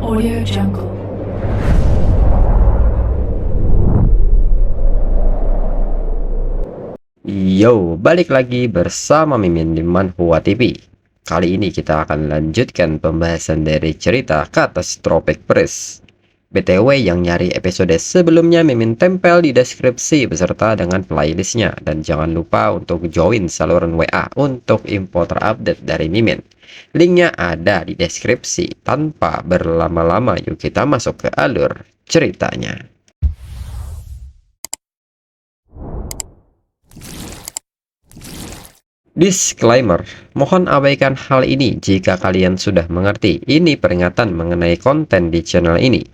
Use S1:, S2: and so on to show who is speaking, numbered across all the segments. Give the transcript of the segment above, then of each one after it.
S1: Audio Jungle.
S2: Yo, balik lagi bersama Mimin di Manhwa TV. Kali ini kita akan lanjutkan pembahasan dari cerita Catastrophic Press. BTW yang nyari episode sebelumnya Mimin tempel di deskripsi beserta dengan playlistnya. Dan jangan lupa untuk join saluran WA untuk info terupdate dari Mimin. Linknya ada di deskripsi. Tanpa berlama-lama yuk kita masuk ke alur ceritanya. Disclaimer, mohon abaikan hal ini jika kalian sudah mengerti. Ini peringatan mengenai konten di channel ini.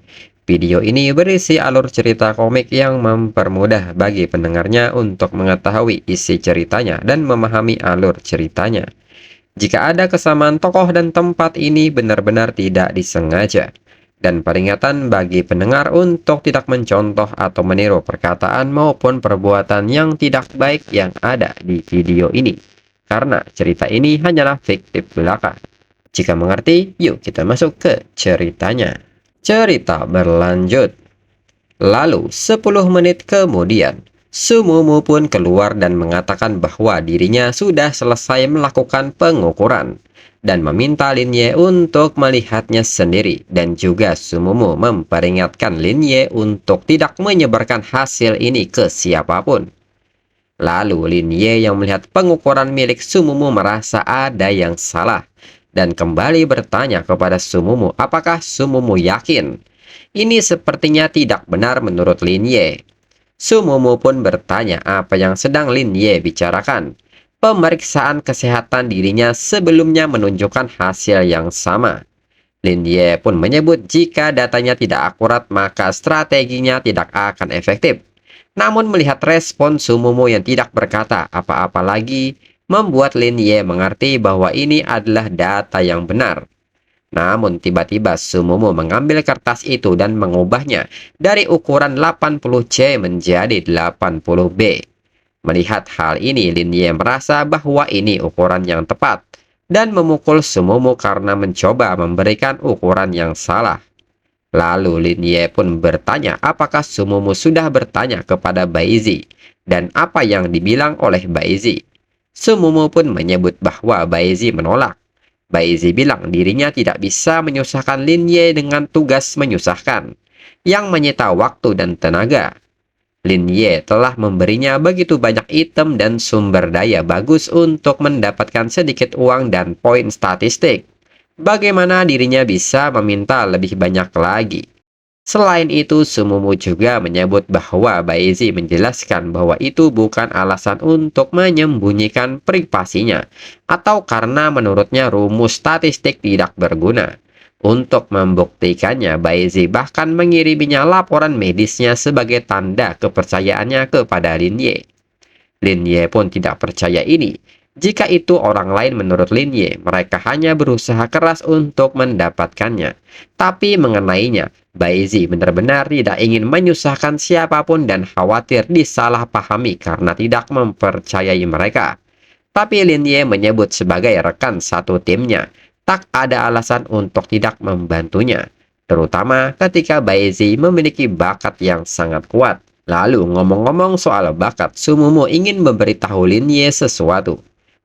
S2: Video ini berisi alur cerita komik yang mempermudah bagi pendengarnya untuk mengetahui isi ceritanya dan memahami alur ceritanya. Jika ada kesamaan tokoh dan tempat ini benar-benar tidak disengaja. Dan peringatan bagi pendengar untuk tidak mencontoh atau meniru perkataan maupun perbuatan yang tidak baik yang ada di video ini. Karena cerita ini hanyalah fiktif belaka. Jika mengerti, yuk kita masuk ke ceritanya. Cerita berlanjut. Lalu 10 menit kemudian, Sumumu pun keluar dan mengatakan bahwa dirinya sudah selesai melakukan pengukuran dan meminta Linye untuk melihatnya sendiri, dan juga Sumumu memperingatkan Linye untuk tidak menyebarkan hasil ini ke siapapun. Lalu Linye yang melihat pengukuran milik Sumumu merasa ada yang salah dan kembali bertanya kepada Sumumu apakah Sumumu yakin. Ini sepertinya tidak benar menurut Linye. Sumumu pun bertanya apa yang sedang Linye bicarakan. Pemeriksaan kesehatan dirinya sebelumnya menunjukkan hasil yang sama. Linye pun menyebut jika datanya tidak akurat maka strateginya tidak akan efektif. Namun melihat respon Sumumu yang tidak berkata apa-apa lagi, membuat Linye mengerti bahwa ini adalah data yang benar. Namun tiba-tiba Sumumu mengambil kertas itu dan mengubahnya dari ukuran 80C menjadi 80B. Melihat hal ini, Linye merasa bahwa ini ukuran yang tepat dan memukul Sumumu karena mencoba memberikan ukuran yang salah. Lalu Linye pun bertanya apakah Sumumu sudah bertanya kepada Baizi dan apa yang dibilang oleh Baizi. Sumumu pun menyebut bahwa Baizi menolak. Baizi bilang dirinya tidak bisa menyusahkan Linye dengan tugas menyusahkan yang menyita waktu dan tenaga. Linye telah memberinya begitu banyak item dan sumber daya bagus untuk mendapatkan sedikit uang dan poin statistik. Bagaimana dirinya bisa meminta lebih banyak lagi? Selain itu, Sumumu juga menyebut bahwa Baizi menjelaskan bahwa itu bukan alasan untuk menyembunyikan privasinya, atau karena menurutnya rumus statistik tidak berguna. Untuk membuktikannya, Baizi bahkan mengiriminya laporan medisnya sebagai tanda kepercayaannya kepada Linye. Linye pun tidak percaya ini. Jika itu orang lain menurut Linye, mereka hanya berusaha keras untuk mendapatkannya. Tapi mengenainya, Baizi benar-benar tidak ingin menyusahkan siapapun dan khawatir disalahpahami karena tidak mempercayai mereka. Tapi Linye menyebut sebagai rekan satu timnya, tak ada alasan untuk tidak membantunya. Terutama ketika Baizi memiliki bakat yang sangat kuat. Lalu ngomong-ngomong soal bakat, Sumumu ingin memberitahu Linye sesuatu.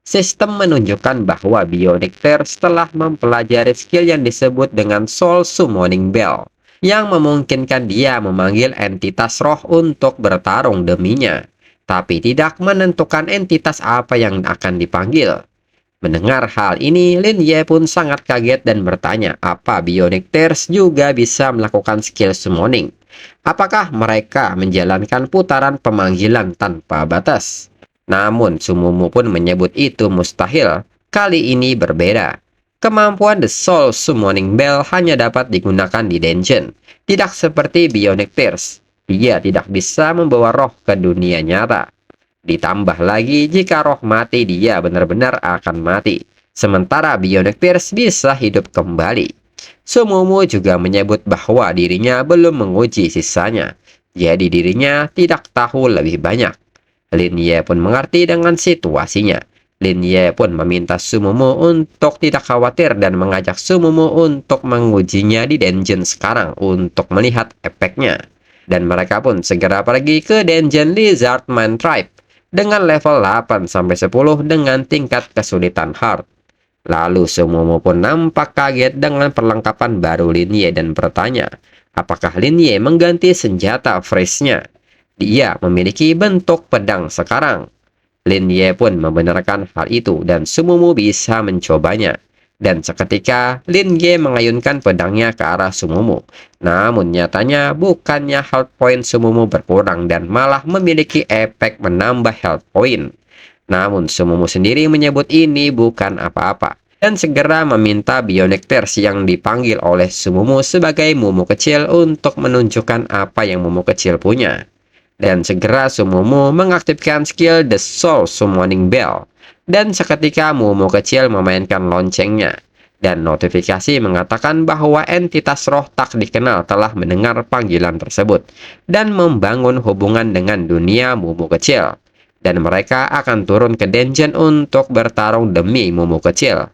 S2: Sistem menunjukkan bahwa Bionic Tear setelah mempelajari skill yang disebut dengan Soul Summoning Bell, yang memungkinkan dia memanggil entitas roh untuk bertarung deminya, tapi tidak menentukan entitas apa yang akan dipanggil. Mendengar hal ini, Linye pun sangat kaget dan bertanya apa Bionic Tears juga bisa melakukan skill summoning. Apakah mereka menjalankan putaran pemanggilan tanpa batas? Namun Sumumu pun menyebut itu mustahil. Kali ini berbeda. Kemampuan The Soul Summoning Bell hanya dapat digunakan di dungeon. Tidak seperti Bionic Tears. Dia tidak bisa membawa roh ke dunia nyata. Ditambah lagi jika roh mati dia benar-benar akan mati. Sementara Bionic Tears bisa hidup kembali. Sumumu juga menyebut bahwa dirinya belum menguji sisanya. Jadi dirinya tidak tahu lebih banyak. Linye pun mengerti dengan situasinya. Lin Ye pun meminta Sumumu untuk tidak khawatir dan mengajak Sumumu untuk mengujinya di dungeon sekarang untuk melihat efeknya. Dan mereka pun segera pergi ke dungeon Lizardman Tribe dengan level 8-10 dengan tingkat kesulitan hard. Lalu Sumumu pun nampak kaget dengan perlengkapan baru Lin Ye dan bertanya, apakah Lin Ye mengganti senjata fresh-nya? Dia memiliki bentuk pedang sekarang. Lin Ye pun membenarkan hal itu dan Sumumu bisa mencobanya. Dan seketika, Lin Ye mengayunkan pedangnya ke arah Sumumu. Namun nyatanya bukannya health point Sumumu berkurang dan malah memiliki efek menambah health point. Namun Sumumu sendiri menyebut ini bukan apa-apa dan segera meminta Bionic Tears yang dipanggil oleh Sumumu sebagai Mumu kecil untuk menunjukkan apa yang Mumu kecil punya. Dan segera Sumumu mengaktifkan skill The Soul Summoning Bell. Dan seketika Mumu kecil memainkan loncengnya. Dan notifikasi mengatakan bahwa entitas roh tak dikenal telah mendengar panggilan tersebut. Dan membangun hubungan dengan dunia Mumu kecil. Dan mereka akan turun ke dungeon untuk bertarung demi Mumu kecil.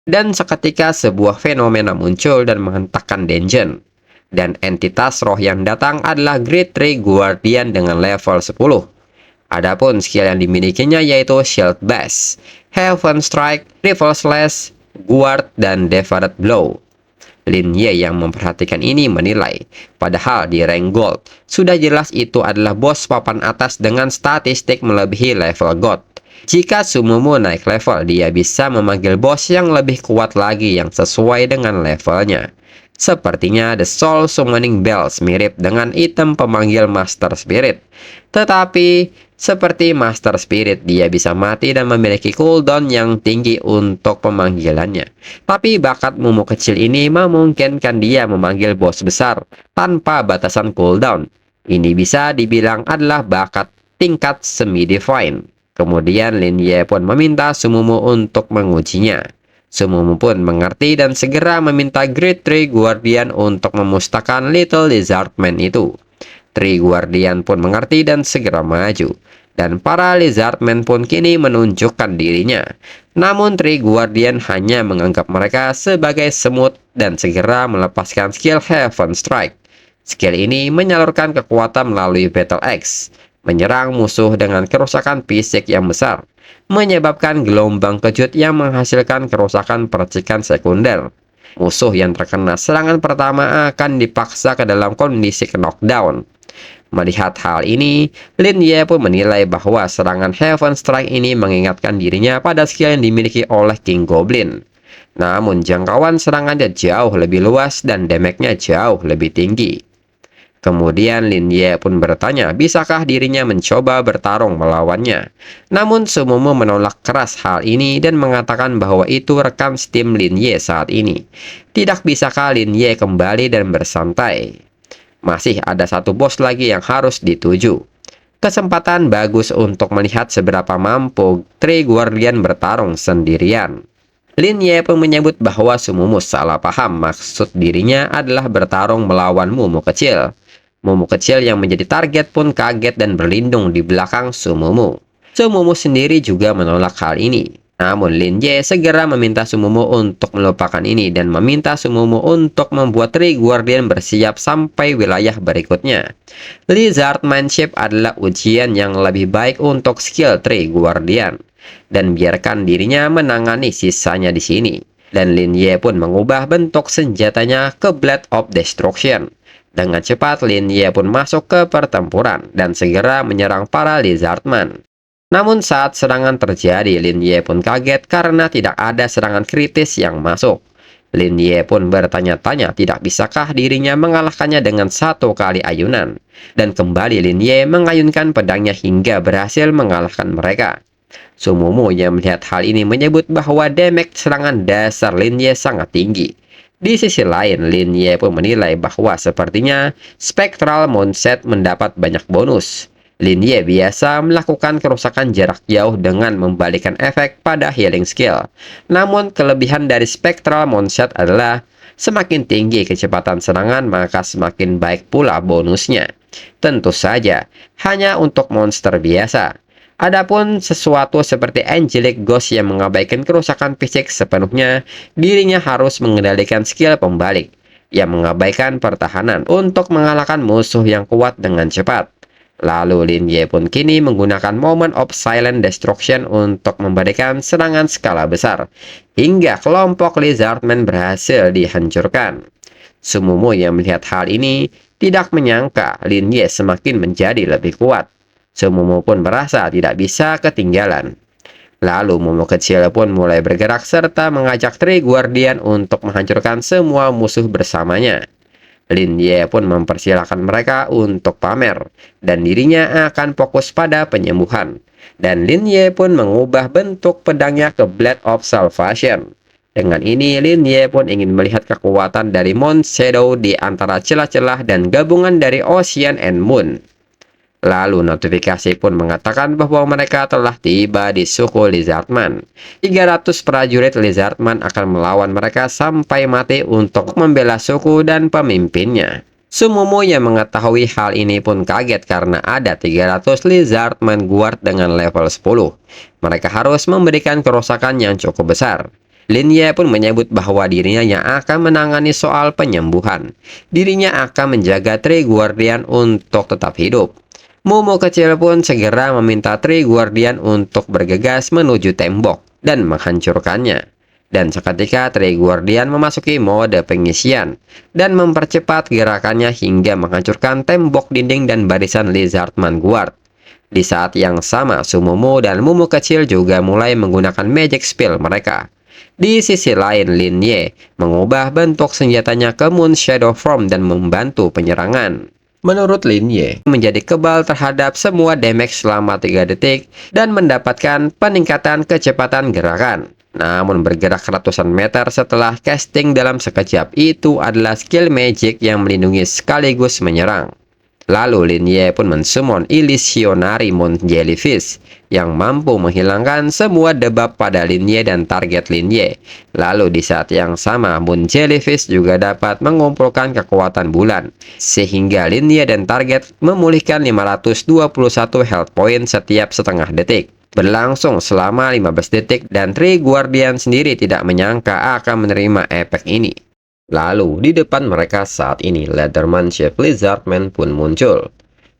S2: Dan seketika sebuah fenomena muncul dan menghentakkan dungeon. Dan entitas roh yang datang adalah Great Tree Guardian dengan level 10. Adapun skill yang dimilikinya yaitu Shield Bash, Heaven Strike, Rifle Slash, Guard, dan Devoured Blow. Lin Ye yang memperhatikan ini menilai, padahal di rank Gold, sudah jelas itu adalah bos papan atas dengan statistik melebihi level God. Jika Sumumu naik level, dia bisa memanggil bos yang lebih kuat lagi yang sesuai dengan levelnya. Sepertinya The Soul Summoning Bells mirip dengan item pemanggil Master Spirit. Tetapi, seperti Master Spirit, dia bisa mati dan memiliki cooldown yang tinggi untuk pemanggilannya. Tapi bakat Mumu kecil ini memungkinkan dia memanggil bos besar tanpa batasan cooldown. Ini bisa dibilang adalah bakat tingkat semi-divine. Kemudian Lin Ye pun meminta Sumumu untuk mengujinya. Sumumu pun mengerti dan segera meminta Great Tree Guardian untuk memusnahkan Little Lizardman itu. Tree Guardian pun mengerti dan segera maju. Dan para Lizardman pun kini menunjukkan dirinya. Namun Tree Guardian hanya menganggap mereka sebagai semut dan segera melepaskan skill Heaven Strike. Skill ini menyalurkan kekuatan melalui Battle Axe, menyerang musuh dengan kerusakan fisik yang besar, menyebabkan gelombang kejut yang menghasilkan kerusakan percikan sekunder. Musuh yang terkena serangan pertama akan dipaksa ke dalam kondisi knockdown. Melihat hal ini, Lin Ye pun menilai bahwa serangan Heaven Strike ini mengingatkan dirinya pada skill yang dimiliki oleh King Goblin. Namun jangkauan serangannya jauh lebih luas dan damage-nya jauh lebih tinggi. Kemudian Lin Ye pun bertanya, bisakah dirinya mencoba bertarung melawannya? Namun Sumumu menolak keras hal ini dan mengatakan bahwa itu rekan Steam Lin Ye saat ini. Tidak bisakah Lin Ye kembali dan bersantai? Masih ada satu bos lagi yang harus dituju. Kesempatan bagus untuk melihat seberapa mampu Tree Guardian bertarung sendirian. Lin Ye pun menyebut bahwa Sumumu salah paham, maksud dirinya adalah bertarung melawan Mumu kecil. Mumu kecil yang menjadi target pun kaget dan berlindung di belakang Sumumu. Sumumu sendiri juga menolak hal ini. Namun Lin Ye segera meminta Sumumu untuk melupakan ini dan meminta Sumumu untuk membuat Tree Guardian bersiap sampai wilayah berikutnya. Lizardmanship adalah ujian yang lebih baik untuk skill Tree Guardian. Dan biarkan dirinya menangani sisanya di sini. Dan Lin Ye pun mengubah bentuk senjatanya ke Blade of Destruction. Dengan cepat Lin Ye pun masuk ke pertempuran dan segera menyerang para Lizardman. Namun saat serangan terjadi, Lin Ye pun kaget karena tidak ada serangan kritis yang masuk. Lin Ye pun bertanya-tanya tidak bisakah dirinya mengalahkannya dengan satu kali ayunan. Dan kembali Lin Ye mengayunkan pedangnya hingga berhasil mengalahkan mereka. Sumumu yang melihat hal ini menyebut bahwa damage serangan dasar Lin Ye sangat tinggi. Di sisi lain, Lin Ye pun menilai bahwa sepertinya Spectral Moonset mendapat banyak bonus. Lin Ye biasa melakukan kerusakan jarak jauh dengan membalikan efek pada healing skill. Namun kelebihan dari Spectral Moonset adalah semakin tinggi kecepatan serangan maka semakin baik pula bonusnya. Tentu saja, hanya untuk monster biasa. Adapun sesuatu seperti Angelic Ghost yang mengabaikan kerusakan fisik sepenuhnya, dirinya harus mengendalikan skill pembalik yang mengabaikan pertahanan untuk mengalahkan musuh yang kuat dengan cepat. Lalu Lin Ye pun kini menggunakan Moment of Silent Destruction untuk memberikan serangan skala besar, hingga kelompok Lizardmen berhasil dihancurkan. Sumumu yang melihat hal ini tidak menyangka Lin Ye semakin menjadi lebih kuat. Sumumu pun merasa tidak bisa ketinggalan. Lalu Momo kecil pun mulai bergerak serta mengajak Three Guardian untuk menghancurkan semua musuh bersamanya. Lin Ye pun mempersilahkan mereka untuk pamer, dan dirinya akan fokus pada penyembuhan. Dan Lin Ye pun mengubah bentuk pedangnya ke Blade of Salvation. Dengan ini, Lin Ye pun ingin melihat kekuatan dari Mount Shadow di antara celah-celah dan gabungan dari Ocean and Moon. Lalu notifikasi pun mengatakan bahwa mereka telah tiba di suku Lizardman. 300 prajurit Lizardman akan melawan mereka sampai mati untuk membela suku dan pemimpinnya. Sumumu yang mengetahui hal ini pun kaget karena ada 300 Lizardman Guard dengan level 10. Mereka harus memberikan kerusakan yang cukup besar. Lin Ye pun menyebut bahwa dirinya yang akan menangani soal penyembuhan. Dirinya akan menjaga Three Guardian untuk tetap hidup. Momo kecil pun segera meminta Three Guardian untuk bergegas menuju tembok dan menghancurkannya. Dan seketika Three Guardian memasuki mode pengisian dan mempercepat gerakannya hingga menghancurkan tembok dinding dan barisan Lizardman Guard. Di saat yang sama, Sumumu dan Momo kecil juga mulai menggunakan magic spell mereka. Di sisi lain, Lin Ye mengubah bentuk senjatanya ke Moon Shadow Form dan membantu penyerangan. Menurut Lin Ye, menjadi kebal terhadap semua damage selama 3 detik dan mendapatkan peningkatan kecepatan gerakan. Namun bergerak ratusan meter setelah casting dalam sekejap itu adalah skill magic yang melindungi sekaligus menyerang. Lalu Lin Ye pun mensummon Illusionary Moon Jellyfish yang mampu menghilangkan semua debuff pada Lin Ye dan target Lin Ye. Lalu di saat yang sama Moon Jellyfish juga dapat mengumpulkan kekuatan bulan, sehingga Lin Ye dan target memulihkan 521 health point setiap setengah detik. Berlangsung selama 15 detik dan Three Guardian sendiri tidak menyangka akan menerima efek ini. Lalu, di depan mereka saat ini, Leatherman Chief Lizardman pun muncul.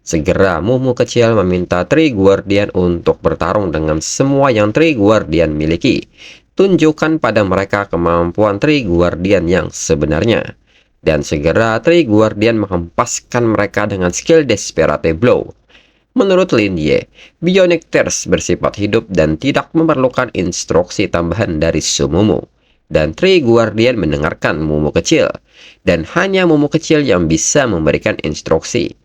S2: Segera, Mumu kecil meminta Three Guardian untuk bertarung dengan semua yang Three Guardian miliki. Tunjukkan pada mereka kemampuan Three Guardian yang sebenarnya. Dan segera, Three Guardian menghempaskan mereka dengan skill Desperate Blow. Menurut Lin Ye, Bionic Tears bersifat hidup dan tidak memerlukan instruksi tambahan dari Sumumu. Dan Three Guardian mendengarkan Momo kecil, dan hanya Momo kecil yang bisa memberikan instruksi.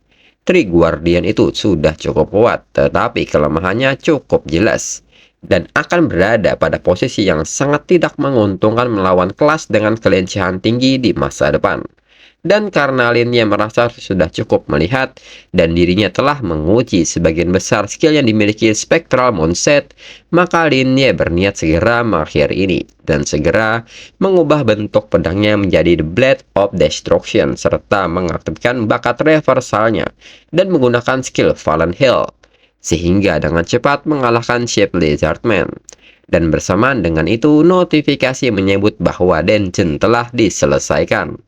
S2: Three Guardian itu sudah cukup kuat, tetapi kelemahannya cukup jelas, dan akan berada pada posisi yang sangat tidak menguntungkan melawan kelas dengan kelincahan tinggi di masa depan. Dan karena Lin Ye merasa sudah cukup melihat dan dirinya telah menguji sebagian besar skill yang dimiliki Spectral Moonset, maka Lin Ye berniat segera mengakhiri ini dan segera mengubah bentuk pedangnya menjadi The Blade of Destruction serta mengaktifkan bakat reversalnya dan menggunakan skill Fallen Hill sehingga dengan cepat mengalahkan Chief Lizardman. Dan bersamaan dengan itu, notifikasi menyebut bahwa dungeon telah diselesaikan.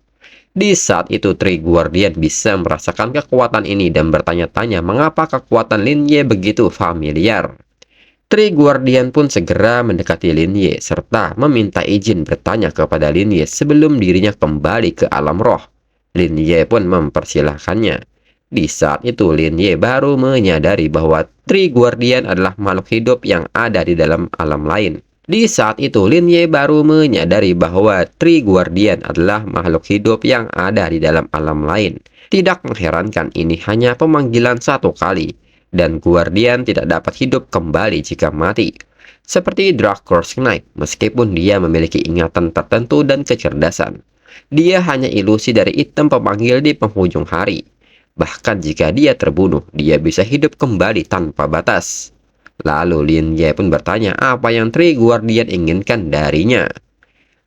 S2: Di saat itu Three Guardian bisa merasakan kekuatan ini dan bertanya-tanya mengapa kekuatan Lin Ye begitu familiar. Three Guardian pun segera mendekati Lin Ye serta meminta izin bertanya kepada Lin Ye sebelum dirinya kembali ke alam roh. Lin Ye pun mempersilahkannya. Di saat itu Lin Ye baru menyadari bahwa Three Guardian adalah makhluk hidup yang ada di dalam alam lain. Di saat itu, Lin Ye baru menyadari bahwa Three Guardian adalah makhluk hidup yang ada di dalam alam lain. Tidak mengherankan ini hanya pemanggilan satu kali, dan Guardian tidak dapat hidup kembali jika mati. Seperti Dark Horse Knight, meskipun dia memiliki ingatan tertentu dan kecerdasan. Dia hanya ilusi dari item pemanggil di penghujung hari. Bahkan jika dia terbunuh, dia bisa hidup kembali tanpa batas. Lalu Lin Ye pun bertanya apa yang Three Guardian inginkan darinya.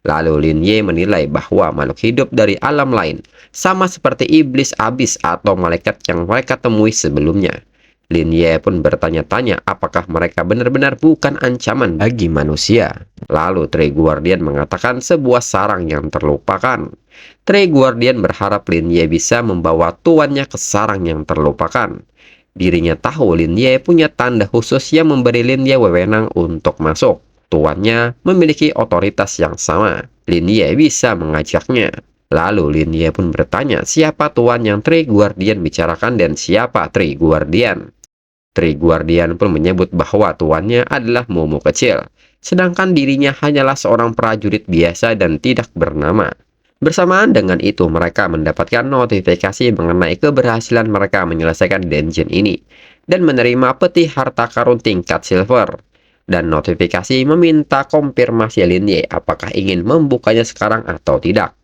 S2: Lalu Lin Ye menilai bahwa makhluk hidup dari alam lain sama seperti iblis abis atau malaikat yang mereka temui sebelumnya. Lin Ye pun bertanya-tanya apakah mereka benar-benar bukan ancaman bagi manusia. Lalu Tree Guardian mengatakan sebuah sarang yang terlupakan. Tree Guardian berharap Lin Ye bisa membawa tuannya ke sarang yang terlupakan. Dirinya tahu Lin Ye punya tanda khusus yang memberi Lin Ye wewenang untuk masuk. Tuannya memiliki otoritas yang sama. Lin Ye bisa mengajaknya. Lalu Lin Ye pun bertanya siapa tuan yang Tree Guardian bicarakan dan siapa Tree Guardian. Tree Guardian pun menyebut bahwa tuannya adalah Momo kecil, sedangkan dirinya hanyalah seorang prajurit biasa dan tidak bernama. Bersamaan dengan itu, mereka mendapatkan notifikasi mengenai keberhasilan mereka menyelesaikan dungeon ini, dan menerima peti harta karun tingkat silver. Dan notifikasi meminta konfirmasi Lin Ye apakah ingin membukanya sekarang atau tidak.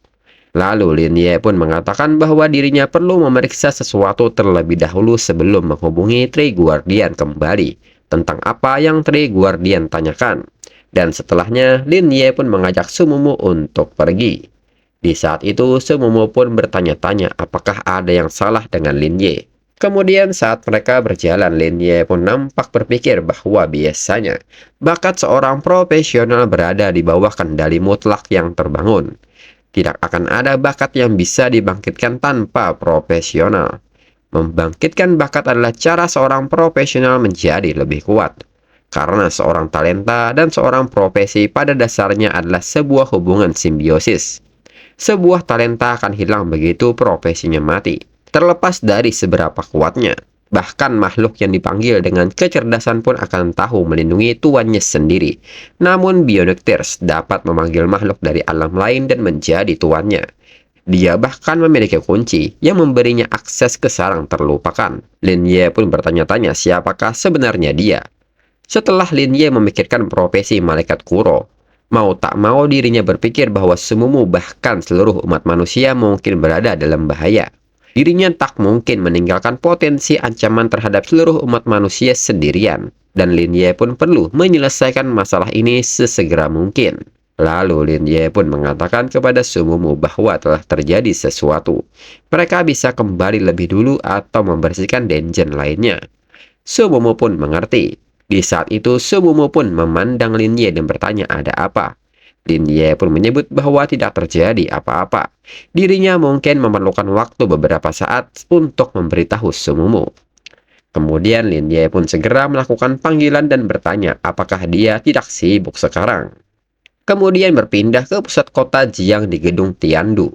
S2: Lalu Lin Ye pun mengatakan bahwa dirinya perlu memeriksa sesuatu terlebih dahulu sebelum menghubungi Tree Guardian kembali tentang apa yang Tree Guardian tanyakan. Dan setelahnya, Lin Ye pun mengajak Sumumu untuk pergi. Di saat itu, Sumumu pun bertanya-tanya apakah ada yang salah dengan Lin Ye. Kemudian saat mereka berjalan, Lin Ye pun nampak berpikir bahwa biasanya bakat seorang profesional berada di bawah kendali mutlak yang terbangun. Tidak akan ada bakat yang bisa dibangkitkan tanpa profesional. Membangkitkan bakat adalah cara seorang profesional menjadi lebih kuat. Karena seorang talenta dan seorang profesi pada dasarnya adalah sebuah hubungan simbiosis. Sebuah talenta akan hilang begitu profesinya mati, terlepas dari seberapa kuatnya. Bahkan makhluk yang dipanggil dengan kecerdasan pun akan tahu melindungi tuannya sendiri. Namun Bionecters dapat memanggil makhluk dari alam lain dan menjadi tuannya. Dia bahkan memiliki kunci yang memberinya akses ke sarang terlupakan. Lin Ye pun bertanya-tanya siapakah sebenarnya dia. Setelah Lin Ye memikirkan profesi malaikat Kuro, mau tak mau dirinya berpikir bahwa Sumumu bahkan seluruh umat manusia mungkin berada dalam bahaya. Dirinya tak mungkin meninggalkan potensi ancaman terhadap seluruh umat manusia sendirian, dan Lin Ye pun perlu menyelesaikan masalah ini sesegera mungkin. Lalu Lin Ye pun mengatakan kepada Sumumu bahwa telah terjadi sesuatu. Mereka bisa kembali lebih dulu atau membersihkan dungeon lainnya. Sumumu pun mengerti. Di saat itu Sumumu pun memandang Lin Ye dan bertanya ada apa. Lin Ye pun menyebut bahwa tidak terjadi apa-apa. Dirinya mungkin memerlukan waktu beberapa saat untuk memberitahu Sumumu. Kemudian Lin Ye pun segera melakukan panggilan dan bertanya apakah dia tidak sibuk sekarang. Kemudian berpindah ke pusat kota Jiang di gedung Tiandu.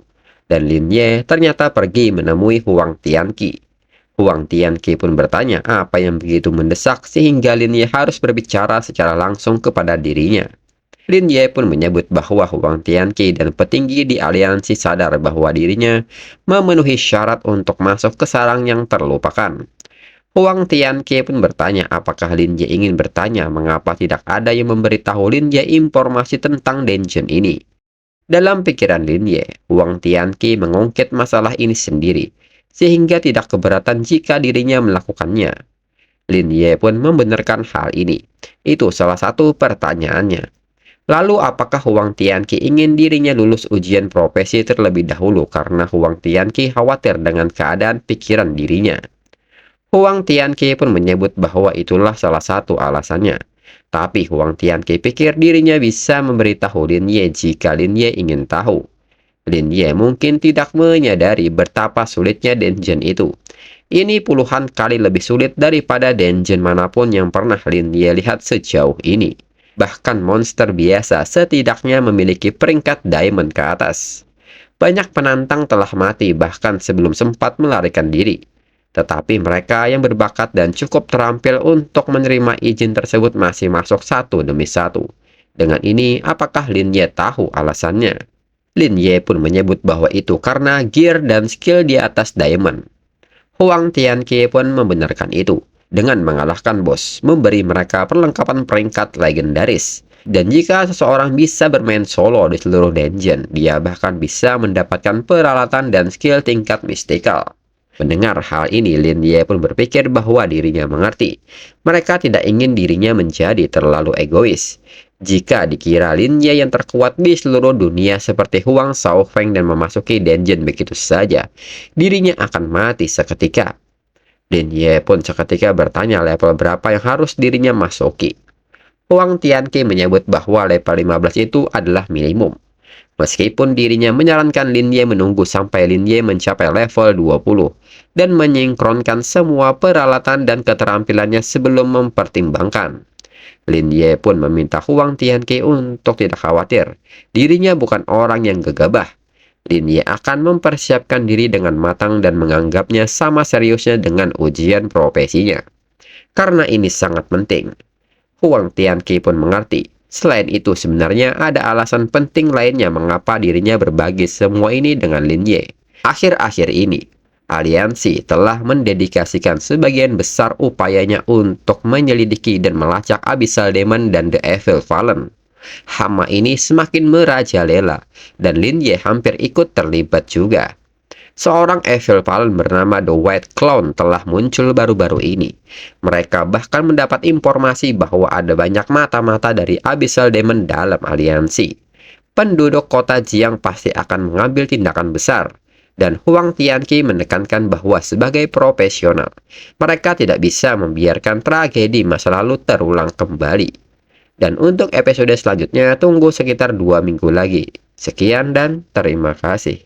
S2: Dan Lin Ye ternyata pergi menemui Huang Tianqi. Huang Tianqi pun bertanya apa yang begitu mendesak sehingga Lin Ye harus berbicara secara langsung kepada dirinya. Lin Ye pun menyebut bahwa Huang Tianqi dan petinggi di aliansi sadar bahwa dirinya memenuhi syarat untuk masuk ke sarang yang terlupakan. Huang Tianqi pun bertanya apakah Lin Ye ingin bertanya mengapa tidak ada yang memberitahu Lin Ye informasi tentang dungeon ini. Dalam pikiran Lin Ye, Huang Tianqi mengungkit masalah ini sendiri, sehingga tidak keberatan jika dirinya melakukannya. Lin Ye pun membenarkan hal ini. Itu salah satu pertanyaannya. Lalu apakah Huang Tianqi ingin dirinya lulus ujian profesi terlebih dahulu karena Huang Tianqi khawatir dengan keadaan pikiran dirinya? Huang Tianqi pun menyebut bahwa itulah salah satu alasannya. Tapi Huang Tianqi pikir dirinya bisa memberitahu Lin Ye jika Lin Ye ingin tahu. Lin Ye mungkin tidak menyadari betapa sulitnya dungeon itu. Ini puluhan kali lebih sulit daripada dungeon manapun yang pernah Lin Ye lihat sejauh ini. Bahkan monster biasa setidaknya memiliki peringkat diamond ke atas. Banyak penantang telah mati bahkan sebelum sempat melarikan diri. Tetapi mereka yang berbakat dan cukup terampil untuk menerima izin tersebut masih masuk satu demi satu. Dengan ini, apakah Lin Ye tahu alasannya? Lin Ye pun menyebut bahwa itu karena gear dan skill di atas diamond. Huang Tianqi pun membenarkan itu. Dengan mengalahkan bos, memberi mereka perlengkapan peringkat legendaris. Dan jika seseorang bisa bermain solo di seluruh dungeon, dia bahkan bisa mendapatkan peralatan dan skill tingkat mistikal. Mendengar hal ini, Lin Ye pun berpikir bahwa dirinya mengerti. Mereka tidak ingin dirinya menjadi terlalu egois. Jika dikira Lin Ye yang terkuat di seluruh dunia seperti Huang Shaofeng dan memasuki dungeon begitu saja, dirinya akan mati seketika. Lin Ye pun seketika bertanya level berapa yang harus dirinya masuki. Huang Tianqi menyebut bahwa level 15 itu adalah minimum. Meskipun dirinya menyarankan Lin Ye menunggu sampai Lin Ye mencapai level 20 dan menyinkronkan semua peralatan dan keterampilannya sebelum mempertimbangkan. Lin Ye pun meminta Huang Tianqi untuk tidak khawatir. Dirinya bukan orang yang gegabah. Lin Ye akan mempersiapkan diri dengan matang dan menganggapnya sama seriusnya dengan ujian profesinya. Karena ini sangat penting. Huang Tianqi pun mengerti. Selain itu, sebenarnya ada alasan penting lainnya mengapa dirinya berbagi semua ini dengan Lin Ye. Akhir-akhir ini, aliansi telah mendedikasikan sebagian besar upayanya untuk menyelidiki dan melacak Abyssal Demon dan The Evil Fallen. Hama ini semakin merajalela, dan Lin Ye hampir ikut terlibat juga. Seorang Evil Fallen bernama The White Clown telah muncul baru-baru ini. Mereka bahkan mendapat informasi bahwa ada banyak mata-mata dari Abyssal Demon dalam aliansi. Penduduk kota Jiang pasti akan mengambil tindakan besar. Dan Huang Tianqi menekankan bahwa sebagai profesional, mereka tidak bisa membiarkan tragedi masa lalu terulang kembali. Dan untuk episode selanjutnya tunggu sekitar 2 minggu lagi. Sekian dan terima kasih.